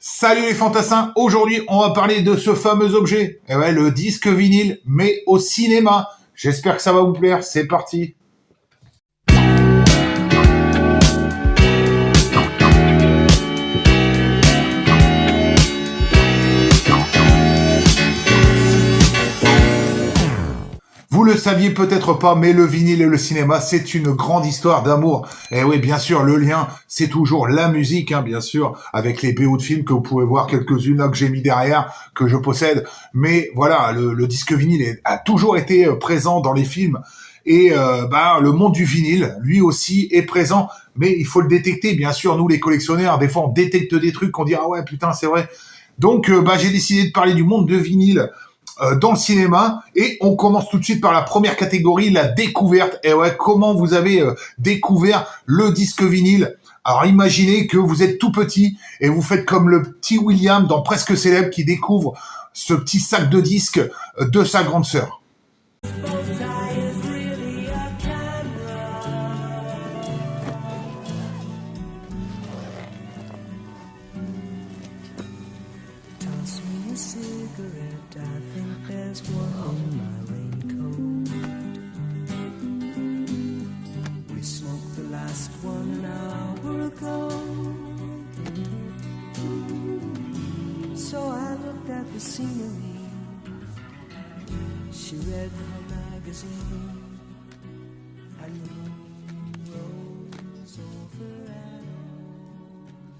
Salut les fantassins, aujourd'hui on va parler de ce fameux objet, le disque vinyle, mais au cinéma. J'espère que ça va vous plaire, c'est parti. Vous le saviez peut-être pas, mais le vinyle et le cinéma, c'est une grande histoire d'amour. Et oui, bien sûr, le lien, c'est toujours la musique, bien sûr, avec les BO de films que vous pouvez voir, quelques-unes là que j'ai mis derrière, que je possède. Mais voilà, le disque vinyle a toujours été présent dans les films. Et le monde du vinyle, lui aussi, est présent. Mais il faut le détecter, bien sûr. Nous, les collectionneurs, des fois, on détecte des trucs, on dit « Ah ouais, putain, c'est vrai ». Donc, j'ai décidé de parler du monde de vinyle dans le cinéma, et on commence tout de suite par la première catégorie, la découverte. Et ouais, comment vous avez découvert le disque vinyle? Alors imaginez que vous êtes tout petit et vous faites comme le petit William dans Presque Célèbre qui découvre ce petit sac de disques de sa grande sœur. So I looked at the scenery. She read her magazine, and the moon rose over an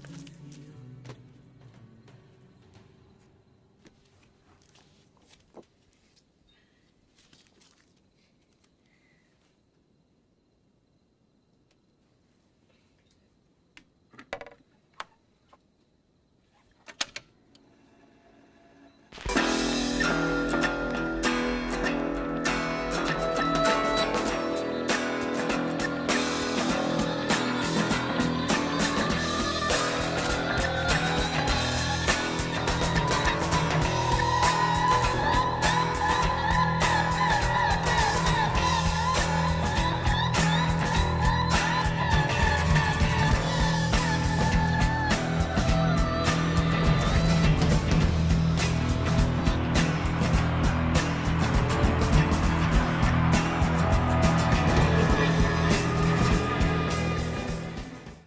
open field.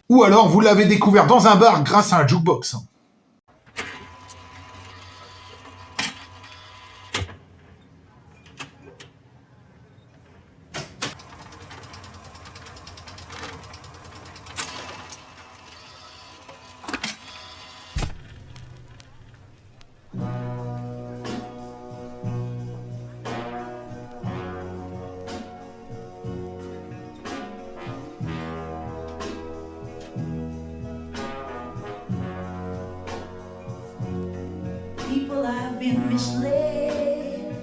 Ou alors vous l'avez découvert dans un bar grâce à un jukebox. People have been misled,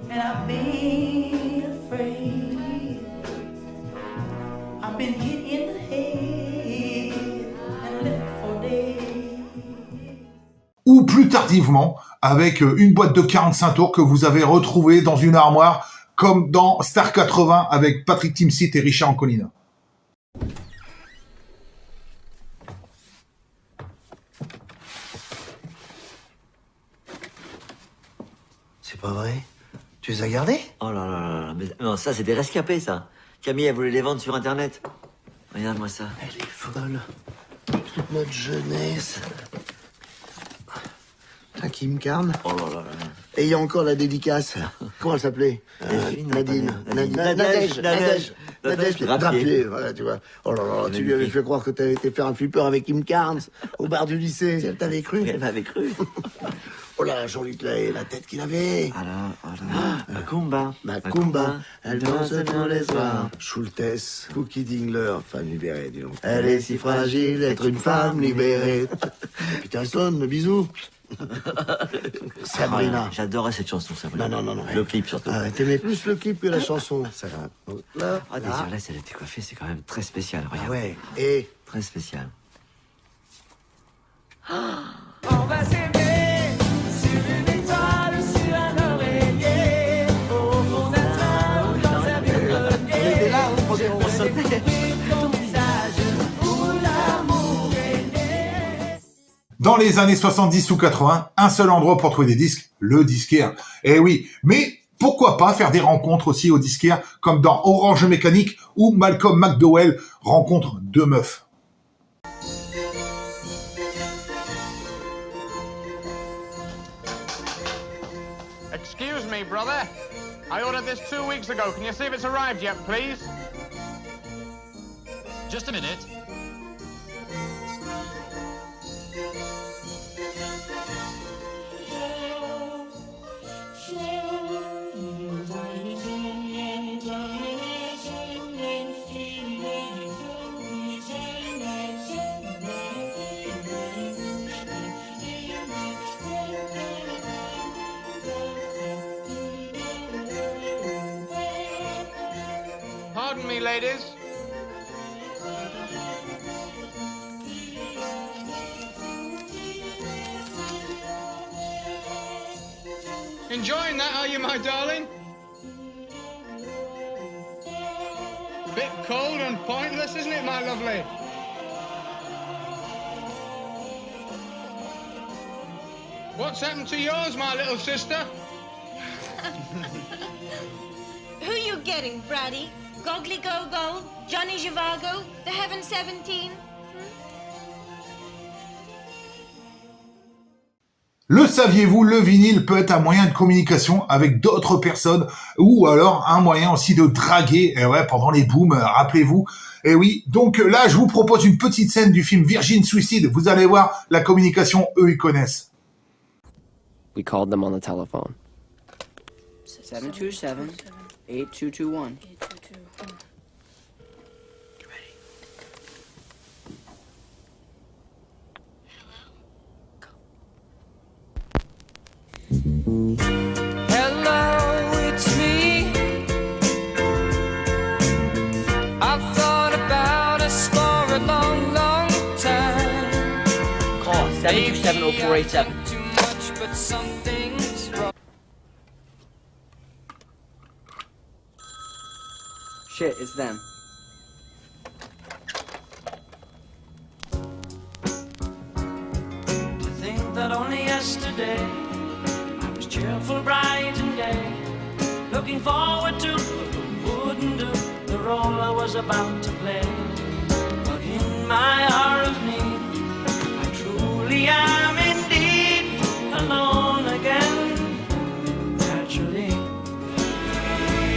and I've been afraid. I've been hit in the head and left for dead. Ou plus tardivement, avec une boîte de 45 tours que vous avez retrouvée dans une armoire, comme dans Star 80 avec Patrick Timsit et Richard Anconina. C'est pas vrai? Tu les as gardés? Oh là là là là, mais non, ça c'est des rescapés, ça. Camille, elle voulait les vendre sur Internet. Regarde-moi ça. Elle est folle. Toute notre jeunesse. La Kim Carn. Oh là là là. Et il y a encore la dédicace. Comment elle s'appelait? Delphine, Nadine. Nadège. Nadège. Drapier, voilà, tu vois. Oh là là, tu lui avais fait croire que t'avais été faire un flipper avec Kim Carnes au bar du lycée. Elle t'avait cru? Elle m'avait cru. Oh là, Jean-Luc Lahaye, la tête qu'il avait. Macumba. Macumba, elle danse tous les soirs. Schultes, Cookie Dingler, femme libérée, dis donc. Elle est si fragile d'être une femme libérée. Peter Stone, le bisou. Sabrina. J'adorais cette chanson, Sabrina. Non. Le clip surtout. Ah, t'aimais plus le clip que la chanson. Ça va. Là. Ah, déjà là, elle était coiffée, c'est quand même très spécial. Regarde. Ah ouais. Et Très spécial. On va s'aimer sur une étoile, sur un oreiller, au fond d'un train ou dans un vieux grenier. on sautait. Ton visage où l'amour est né. Dans les années 70 ou 80, un seul endroit pour trouver des disques, le disquaire. Eh oui, mais pourquoi pas faire des rencontres aussi au disquaire, comme dans Orange Mécanique, où Malcolm McDowell rencontre deux meufs. Excuse me, brother. I ordered this 2 weeks ago. Can you see if it's arrived yet, please? Just a minute. Pardon me, ladies. Enjoying that, are you, my darling? Bit cold and pointless, isn't it, my lovely? What's happened to yours, my little sister? Who you getting, Brady? Goggly Go-Go? Johnny Zhivago? The Heaven 17? Le saviez-vous, le vinyle peut être un moyen de communication avec d'autres personnes ou alors un moyen aussi de draguer, et ouais, pendant les booms, rappelez-vous. Et oui, donc là, je vous propose une petite scène du film Virgin Suicide. Vous allez voir, la communication, eux, ils connaissent. We called them on the telephone. 727-8221. Hello, it's me. I've thought about us for a long, long time. Call 727-0487. Too much, but something's wrong. Shit, it's them. To think that only yesterday I was cheerful, bright and gay, looking forward to what wouldn't do the role I was about to play. But in my hour of need, I truly am indeed alone again. Naturally,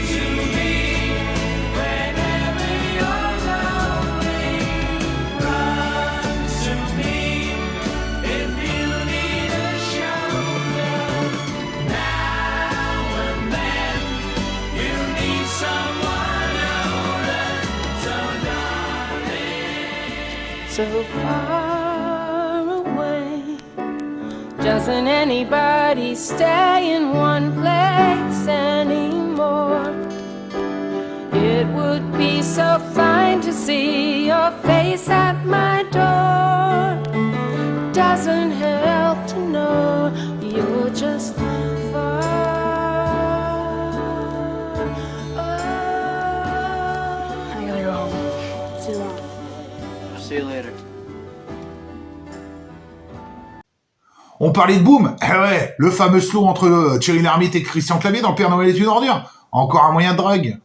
to me, whenever you're lonely, run to me. If you need a shoulder, now and then, you need someone older. So darling, So far away, doesn't anybody stay in one place anymore? It would be so fine to see your face at my door. Doesn't help to know you're just far. I gotta go home. Too long. See you later. On parlait de boom. Eh ouais, le fameux slow entre Thierry Lhermitte et Christian Clavier dans Père Noël est une ordure. Encore un moyen de drague.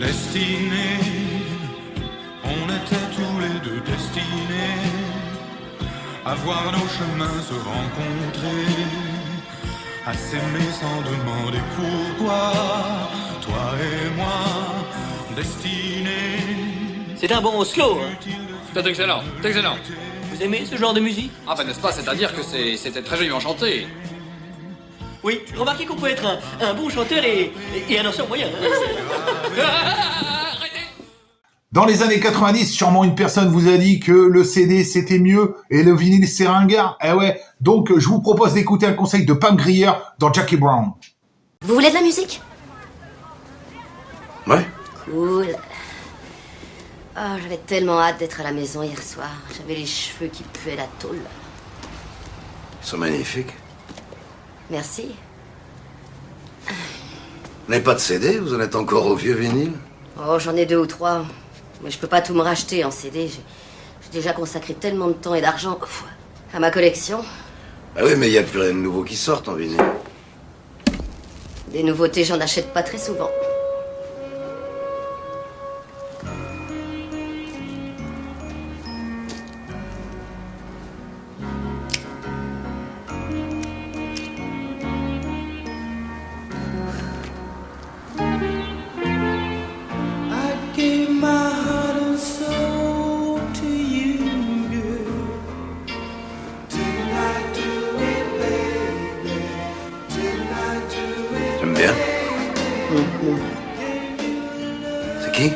Destinés, on était tous les deux destinés à voir nos chemins se rencontrer, à s'aimer sans demander pourquoi, toi et moi, destinés. C'est un bon slow, hein. C'est excellent, c'est excellent. Vous aimez ce genre de musique? Ah ben n'est-ce pas, c'est-à-dire que c'était très joliment chanté. Oui, remarquez qu'on peut être un bon chanteur et un danseur moyen. Dans les années 90, sûrement une personne vous a dit que le CD c'était mieux et le vinyle c'est ringard. Eh ouais, donc je vous propose d'écouter un conseil de Pam Grier dans Jackie Brown. Vous voulez de la musique? Ouais. Cool. Oh, j'avais tellement hâte d'être à la maison hier soir. J'avais les cheveux qui puaient la tôle. Ils sont magnifiques. Merci. Vous n'avez pas de CD? Vous en êtes encore au vieux vinyle? Oh, j'en ai 2 ou 3. Mais je peux pas tout me racheter en CD. J'ai déjà consacré tellement de temps et d'argent à ma collection. Bah oui, mais il n'y a plus rien de nouveau qui sort en vinyle. Des nouveautés, j'en achète pas très souvent. J'aime bien. C'est qui?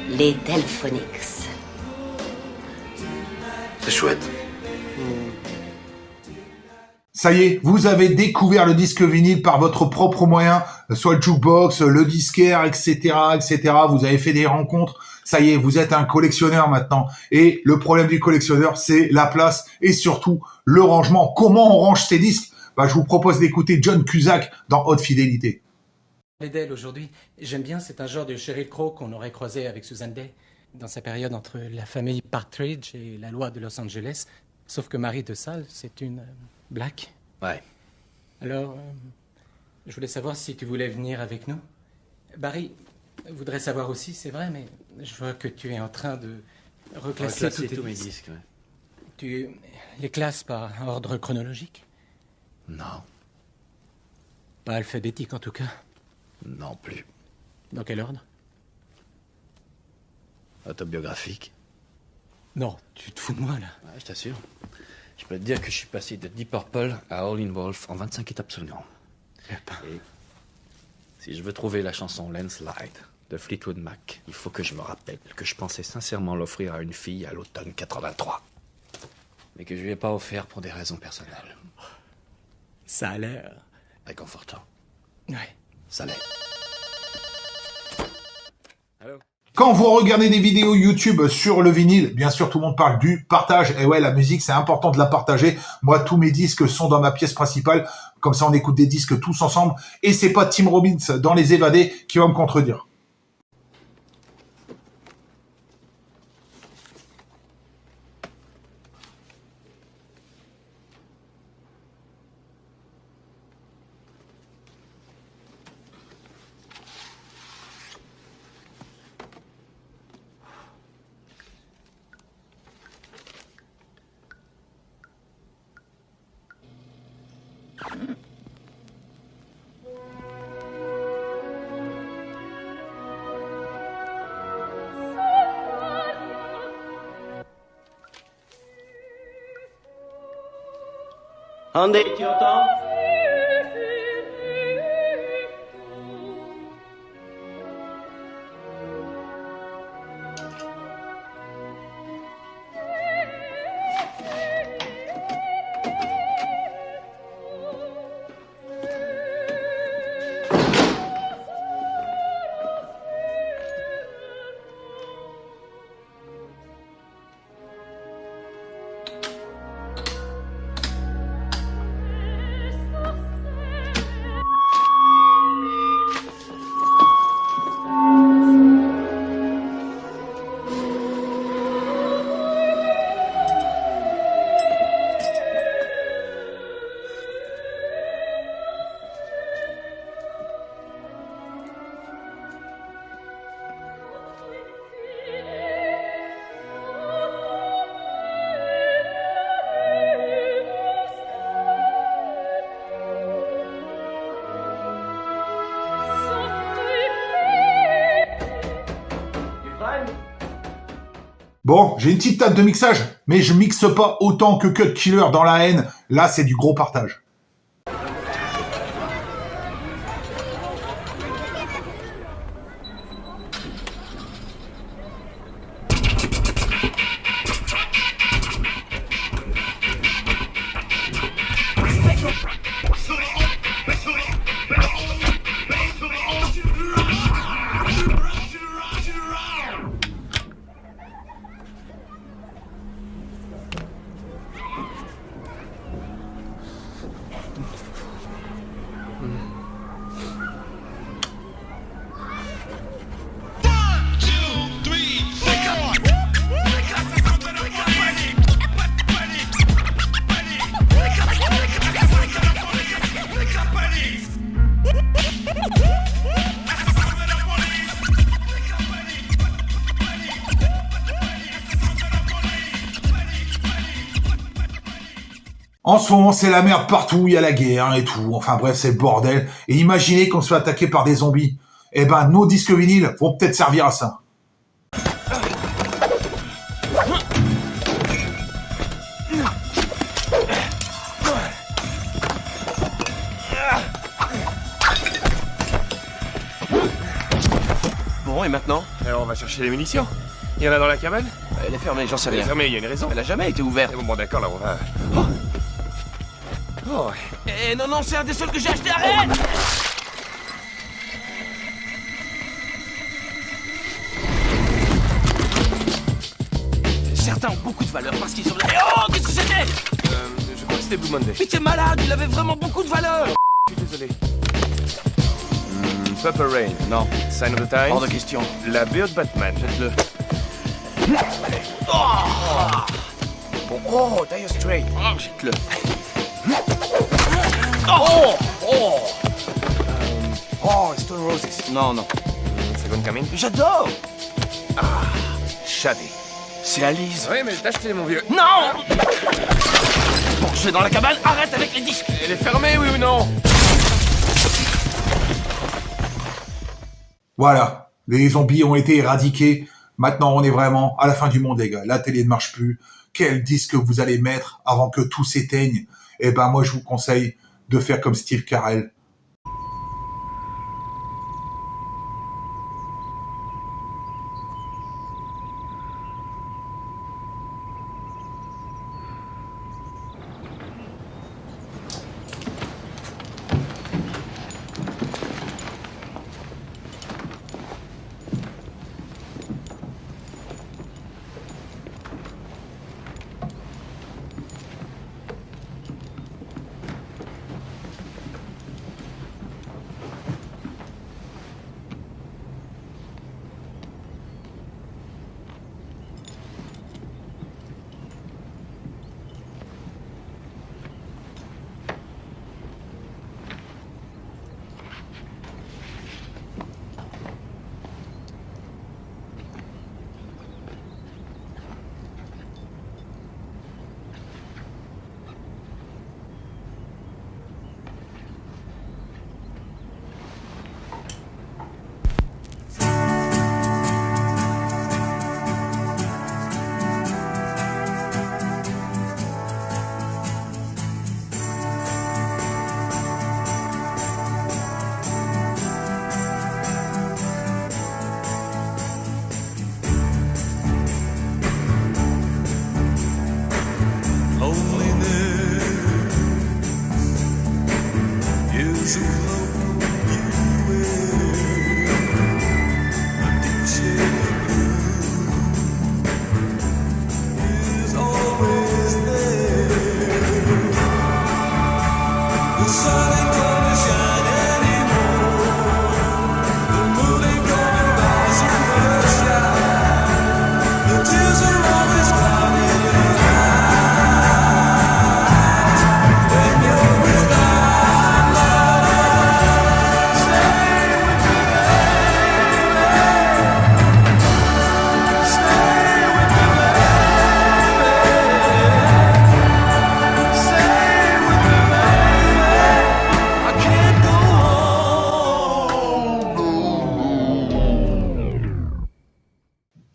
Les Delphonics. C'est chouette. Ça y est, vous avez découvert le disque vinyle par votre propre moyen, soit le jukebox, le disquaire, etc., etc. Vous avez fait des rencontres. Ça y est, vous êtes un collectionneur maintenant. Et le problème du collectionneur, c'est la place et surtout le rangement. Comment on range ses disques? Je vous propose d'écouter John Cusack dans Haute Fidélité. D'elle aujourd'hui, j'aime bien, c'est un genre de Sheryl Crow qu'on aurait croisé avec Susan Day dans sa période entre la famille Partridge et la loi de Los Angeles. Sauf que Marie de Sales, c'est une black. Ouais. Alors, je voulais savoir si tu voulais venir avec nous. Barry voudrait savoir aussi, c'est vrai, mais je vois que tu es en train de reclasser tous mes disques. disques. Ouais. Tu les classes par ordre chronologique? Non. Pas alphabétique en tout cas. Non plus. Dans quel ordre? Autobiographique. Non, tu te fous de moi là. Ouais, je t'assure. Je peux te dire que je suis passé de Deep Purple à All in Wolf en 25 étapes seulement. Et si je veux trouver la chanson Landslide de Fleetwood Mac, il faut que je me rappelle que je pensais sincèrement l'offrir à une fille à l'automne 83. Mais que je lui ai pas offert pour des raisons personnelles. Ça a l'air réconfortant. Ouais. Ça l'est. Allô? Quand vous regardez des vidéos YouTube sur le vinyle, bien sûr, tout le monde parle du partage. Et ouais, la musique, c'est important de la partager. Moi, tous mes disques sont dans ma pièce principale. Comme ça, on écoute des disques tous ensemble. Et c'est pas Tim Robbins dans Les Évadés qui va me contredire. Andy, tu entends? Bon, j'ai une petite table de mixage, mais je mixe pas autant que Cut Killer dans La Haine. Là, c'est du gros partage. En ce moment, c'est la merde partout, il y a la guerre et tout. Enfin bref, c'est le bordel. Et imaginez qu'on se fait attaquer par des zombies. Eh ben, nos disques vinyles vont peut-être servir à ça. Bon, et maintenant? Alors on va chercher les munitions. Il y en a dans la cabane? Elle est fermée, j'en sais rien. Elle est fermée, il y a une raison. Elle a jamais été ouverte. Bon, d'accord, là on va... Oh. Eh non, c'est un des seuls que j'ai acheté, arrête! Certains ont beaucoup de valeur parce qu'ils ont... Oh, qu'est-ce que c'était? Je crois que c'était Blue Monday. Mais t'es malade, il avait vraiment beaucoup de valeur! Je suis désolé. Purple Rain, non. Sign of the Times. Hors de question. La BO de Batman. Faites-le. Bon, Dire Straits. Jette-le. Stone Roses. Non. Second Coming. J'adore. Shady. C'est Alice. Oui, mais t'as acheté, mon vieux. Non. Bon, je vais dans la cabane, arrête avec les disques. Elle est fermée, oui ou non? Voilà, les zombies ont été éradiqués. Maintenant, on est vraiment à la fin du monde, les gars. La télé ne marche plus. Quel disque vous allez mettre avant que tout s'éteigne? Eh ben, moi, je vous conseille de faire comme Steve Carell.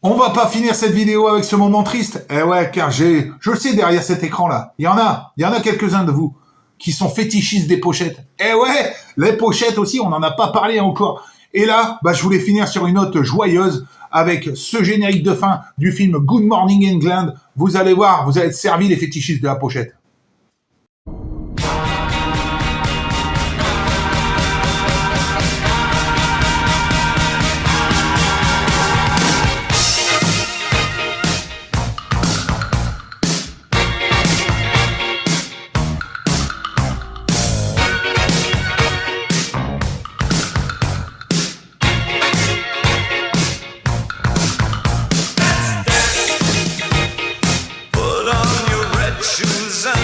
On va pas finir cette vidéo avec ce moment triste. Eh ouais, car je le sais derrière cet écran-là. Il y en a quelques-uns de vous qui sont fétichistes des pochettes. Eh ouais, les pochettes aussi, on n'en a pas parlé encore. Et là, je voulais finir sur une note joyeuse avec ce générique de fin du film Good Morning England. Vous allez voir, vous allez être servis les fétichistes de la pochette. Put on your red shoes and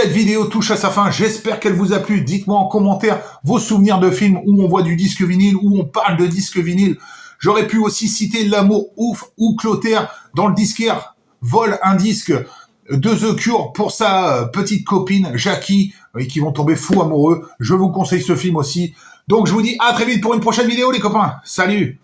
Cette vidéo touche à sa fin, j'espère qu'elle vous a plu. Dites-moi en commentaire vos souvenirs de films où on voit du disque vinyle, où on parle de disque vinyle. J'aurais pu aussi citer L'amour ouf ou Clotaire dans le disquaire vole un disque de The Cure pour sa petite copine Jackie, et qui vont tomber fous amoureux. Je vous conseille ce film aussi. Donc je vous dis à très vite pour une prochaine vidéo les copains. Salut!